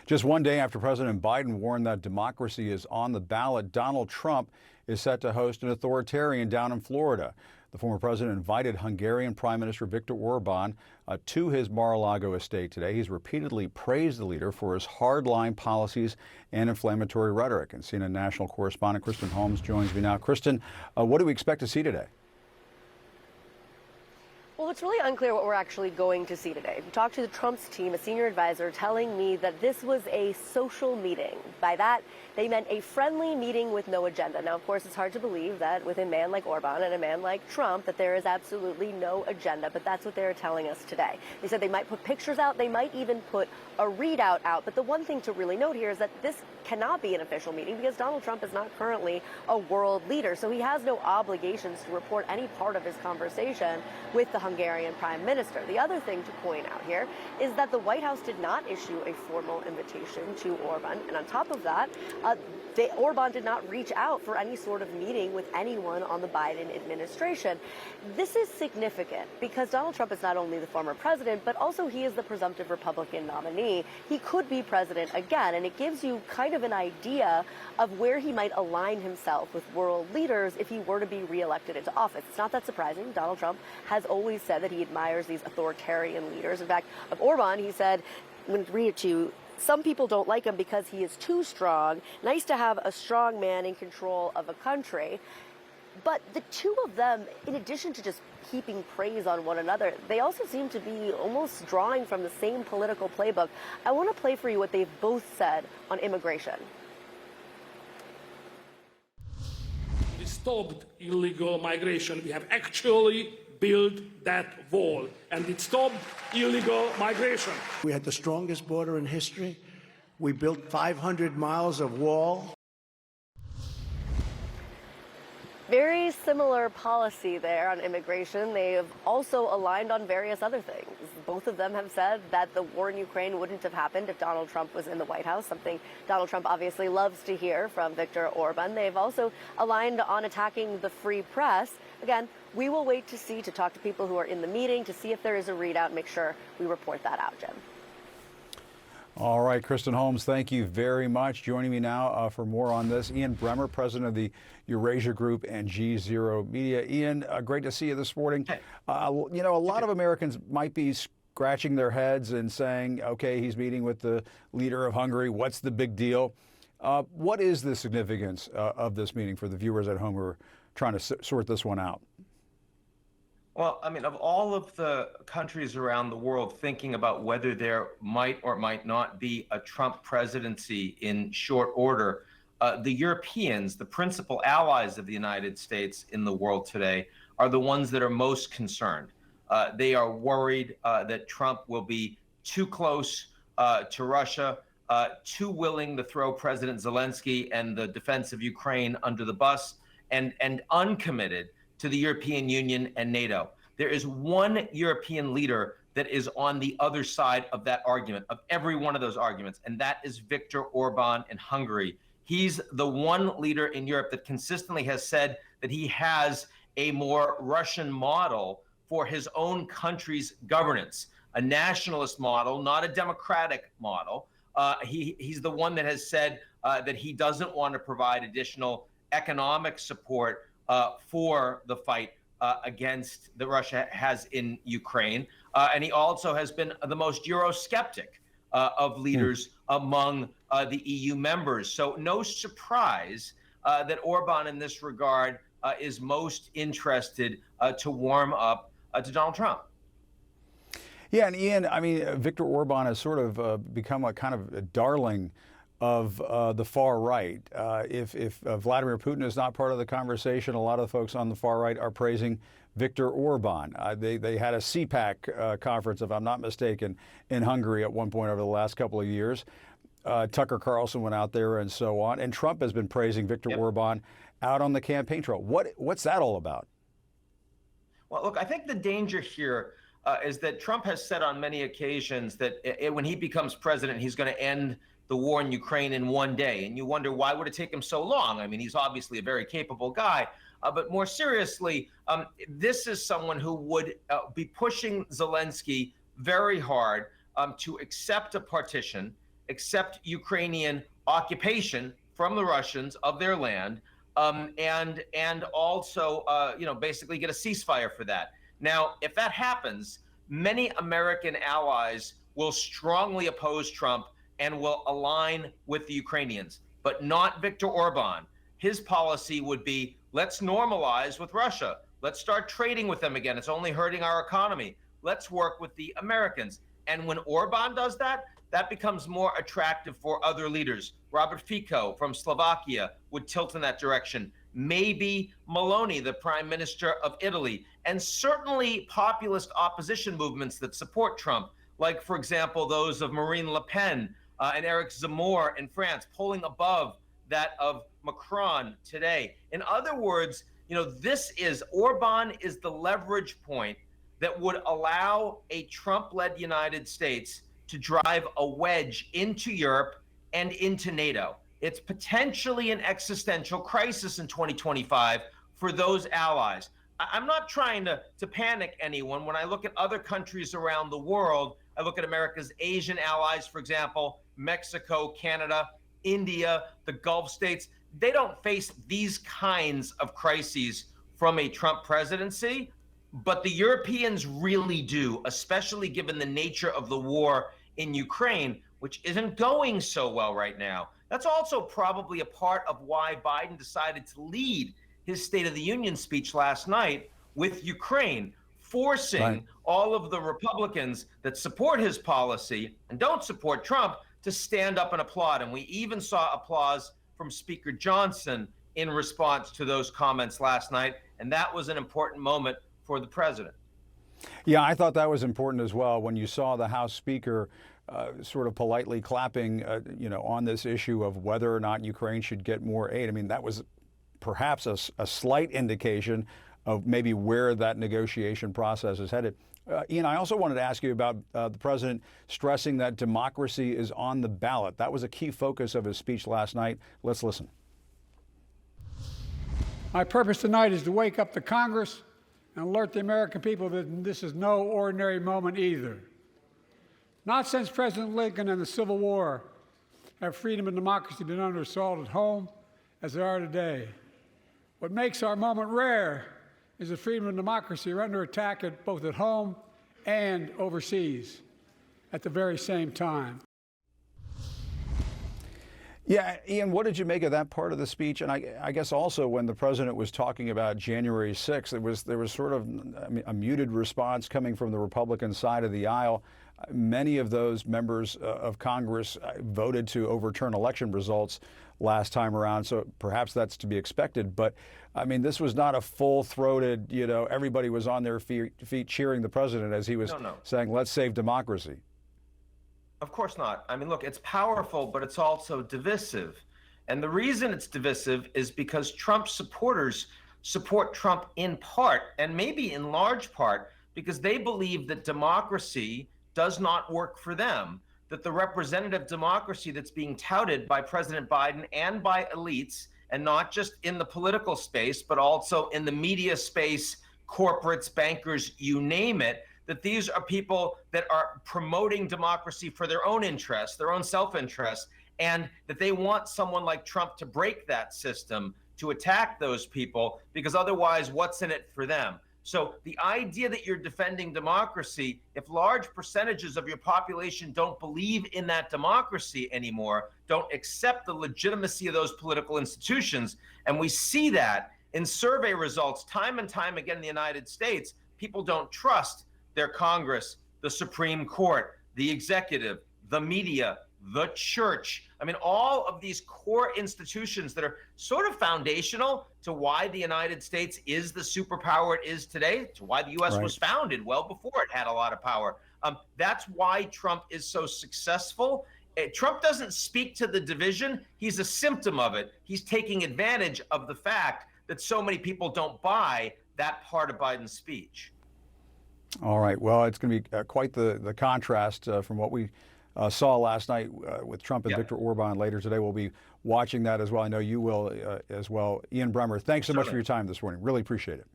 Just one day after President Biden warned that democracy is on the ballot, Donald Trump is set to host an authoritarian down in Florida. The former president invited Hungarian Prime Minister Viktor Orban to his Mar-a-Lago estate today. He's repeatedly praised the leader for his hardline policies and inflammatory rhetoric. And CNN national correspondent Kristen Holmes joins me now. Kristen, what do we expect to see today? Well, it's really unclear what we're actually going to see today. We talked to the Trump's team, a senior advisor, telling me that this was a social meeting. By that, they meant a friendly meeting with no agenda. Now, of course, it's hard to believe that with a man like Orban and a man like Trump that there is absolutely no agenda, but that's what they're telling us today. They said they might put pictures out, they might even put a readout out. But the one thing to really note here is that this cannot be an official meeting because Donald Trump is not currently a world leader. So he has no obligations to report any part of his conversation with the Hungarian Prime Minister. The other thing to point out here is that the White House did not issue a formal invitation to Orban. And on top of that, Orban did not reach out for any sort of meeting with anyone on the Biden administration. This is significant because Donald Trump is not only the former president, but also he is the presumptive Republican nominee. He could be president again, and it gives you kind of an idea of where he might align himself with world leaders if he were to be reelected into office. It's not that surprising. Donald Trump has always said that he admires these authoritarian leaders. In fact, of Orban, he said, I'm going to read it to you, some people don't like him because he is too strong. Nice to have a strong man in control of a country. But the two of them, in addition to just heaping praise on one another, they also seem to be almost drawing from the same political playbook. I want to play for you what they've both said on immigration. We stopped illegal migration. We have actually built that wall, and it stopped illegal migration. We had the strongest border in history. We built 500 miles of wall. Very similar policy there on immigration. They have also aligned on various other things. Both of them have said that the war in Ukraine wouldn't have happened if Donald Trump was in the White House, something Donald Trump obviously loves to hear from Viktor Orban. They've also aligned on attacking the free press. Again, we will wait to see, to talk to people who are in the meeting, to see if there is a readout, make sure we report that out, Jim. All right, Kristen Holmes, thank you very much. Joining me now for more on this, Ian Bremmer, president of the Eurasia Group and G0 Media. Ian, great to see you this morning. Hey. You know, a lot of Americans might be scratching their heads and saying, okay, he's meeting with the leader of Hungary. What's the big deal? What is the significance of this meeting for the viewers at home who are trying to sort this one out? Well, I mean, of all of the countries around the world thinking about whether there might or might not be a Trump presidency in short order, the Europeans, the principal allies of the United States in the world today, are the ones that are most concerned. They are worried that Trump will be too close to Russia, too willing to throw President Zelensky and the defense of Ukraine under the bus, and uncommitted to the European Union and NATO. There is one European leader that is on the other side of that argument, of every one of those arguments, and that is Viktor Orban in Hungary. He's the one leader in Europe that consistently has said that he has a more Russian model for his own country's governance, a nationalist model, not a democratic model. He's the one that has said that he doesn't want to provide additional economic support for the fight against that Russia has in Ukraine. And he also has been the most Eurosceptic of leaders among the EU members. So no surprise that Orban in this regard is most interested to warm up to Donald Trump. Yeah, and Ian, I mean, Viktor Orban has sort of become a kind of a darling of the far right. If Vladimir Putin is not part of the conversation, a lot of the folks on the far right are praising Viktor Orban. They had a CPAC conference, if I'm not mistaken, in Hungary at one point over the last couple of years. Tucker Carlson went out there and so on. And Trump has been praising Viktor Orban out on the campaign trail. What's that all about? Well, look, I think the danger here is that Trump has said on many occasions that when he becomes president, he's going to end the war in Ukraine in one day. And you wonder, why would it take him so long? I mean, he's obviously a very capable guy. But more seriously, this is someone who would be pushing Zelensky very hard to accept a partition accept Ukrainian occupation from the Russians of their land, and also basically get a ceasefire for that. Now, if that happens, many American allies will strongly oppose Trump and will align with the Ukrainians, but not Viktor Orban. His policy would be, let's normalize with Russia. Let's start trading with them again. It's only hurting our economy. Let's work with the Americans. And when Orban does that, that becomes more attractive for other leaders. Robert Fico from Slovakia would tilt in that direction. Maybe Meloni, the prime minister of Italy, and certainly populist opposition movements that support Trump, like, for example, those of Marine Le Pen and Eric Zemmour in France, polling above that of Macron today. In other words, Orban is the leverage point that would allow a Trump-led United States to drive a wedge into Europe and into NATO. It's potentially an existential crisis in 2025 for those allies. I'm not trying to panic anyone. When I look at other countries around the world, I look at America's Asian allies, for example, Mexico, Canada, India, the Gulf states. They don't face these kinds of crises from a Trump presidency, but the Europeans really do, especially given the nature of the war in Ukraine, which isn't going so well right now. That's also probably a part of why Biden decided to lead his State of the Union speech last night with Ukraine, forcing all of the Republicans that support his policy and don't support Trump to stand up and applaud. And we even saw applause from Speaker Johnson in response to those comments last night. And that was an important moment for the president. Yeah, I thought that was important as well when you saw the House Speaker sort of politely clapping, on this issue of whether or not Ukraine should get more aid. I mean, that was perhaps a slight indication of maybe where that negotiation process is headed. Ian, I also wanted to ask you about the president stressing that democracy is on the ballot. That was a key focus of his speech last night. Let's listen. My purpose tonight is to wake up the Congress and alert the American people that this is no ordinary moment either. Not since President Lincoln and the Civil War have freedom and democracy been under assault at home as they are today. What makes our moment rare is that freedom and democracy are under attack both at home and overseas at the very same time. Yeah, Ian, what did you make of that part of the speech? And I guess also when the president was talking about January 6th, there was sort of a muted response coming from the Republican side of the aisle. Many of those members of Congress voted to overturn election results last time around, so perhaps that's to be expected. But I mean, this was not a full-throated, everybody was on their feet cheering the president as he was saying, let's save democracy. Of course not. I mean, look, it's powerful, but it's also divisive. And the reason it's divisive is because Trump supporters support Trump in part, and maybe in large part, because they believe that democracy does not work for them, that the representative democracy that's being touted by President Biden and by elites, and not just in the political space, but also in the media space, corporates, bankers, you name it, that these are people that are promoting democracy for their own interests, their own self-interest, and that they want someone like Trump to break that system, to attack those people, because otherwise, what's in it for them? So the idea that you're defending democracy, if large percentages of your population don't believe in that democracy anymore, don't accept the legitimacy of those political institutions, and we see that in survey results time and time again in the United States, people don't trust their Congress, the Supreme Court, the executive, the media, the church. I mean, all of these core institutions that are sort of foundational to why the United States is the superpower it is today, to why the U.S. was founded well before it had a lot of power. That's why Trump is so successful. Trump doesn't speak to the division. He's a symptom of it. He's taking advantage of the fact that so many people don't buy that part of Biden's speech. All right. Well, it's going to be quite the contrast from what we saw last night with Trump and Viktor Orban. Later today, we'll be watching that as well. I know you will as well. Ian Bremmer, thanks so much for your time this morning. Really appreciate it.